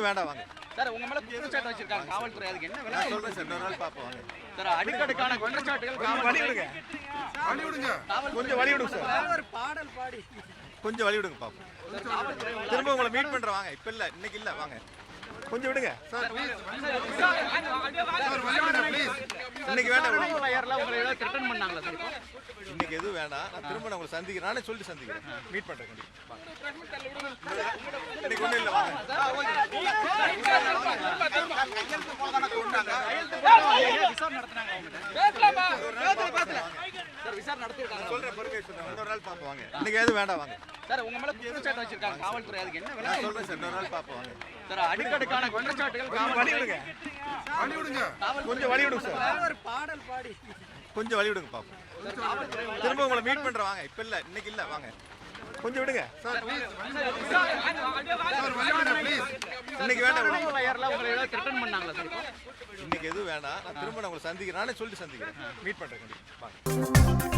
எதுவும் வேண்டாம் வாங்க சார். உங்க மேல குற்றச்சாட்டு வச்சிருக்காங்க காவல்துறை, அதுக்கு என்ன நான் சொல்றேன் சார், இன்னொரு நாள் பார்ப்போம் வாங்க சார்? அடுக்கடுக்கான குற்றச்சாட்டுகள் வழி விடுங்க, கொஞ்சம் வழி விடுங்க சார், ஒரு பாடல் பாடி கொஞ்சம் வழி விடுங்க பாப்போம். திரும்ப உங்களை மீட் பண்றேன் வாங்க, இப்ப இல்ல, இன்னைக்கு இல்ல, வாங்க கொஞ்சம் விடுங்க சார். இன்னைக்கு வேண்டாம், உங்களை ஏதாவது த்ரெட்டன் பண்ணாங்களா சார்? இன்னைக்கு எதுவும் வேண்டாம், நான் திரும்ப நான் உங்களை சந்திக்கிறேன், நானே சொல்லிட்டு சந்திக்கிறேன், மீட் பண்றேன் கண்டிப்பா. இன்னைக்கு ஒண்ணும் இல்ல, வாங்க சொல்றேன், பொறுமையா சொல்றேன், இன்னொரு நாள் பார்ப்போம் வாங்க. இன்னைக்கு எதுவும் வேண்டாம் வாங்க சார். உங்க மேல குற்றச்சாட்டு வச்சிருக்காங்க காவல்துறை, அதுக்கு என்ன நான் சொல்றேன் சார், இன்னொரு நாள் பார்ப்போம் வாங்க சார்? அடுக்கடுக்கான குற்றச்சாட்டுகள் வழி விடுங்க, கொஞ்சம் வழி விடுங்க சார், ஒரு பாடல் பாடி கொஞ்சம் வழி விடுங்க பாப்போம். திரும்ப உங்களை மீட் பண்றேன் வாங்க, இப்ப இல்ல, இன்னைக்கு இல்ல, வாங்க கொஞ்சம் விடுங்க சார். இன்னைக்கு வேண்டாம், உங்களை ஏதாவது த்ரெட்டன் பண்ணாங்களா சார்? இன்னைக்கு எதுவும் வேண்டாம், நான் திரும்ப நான் உங்களை சந்திக்கிறேன், நானே சொல்லிட்டு சந்திக்கிறேன், மீட் பண்றேன் கண்டிப்பா.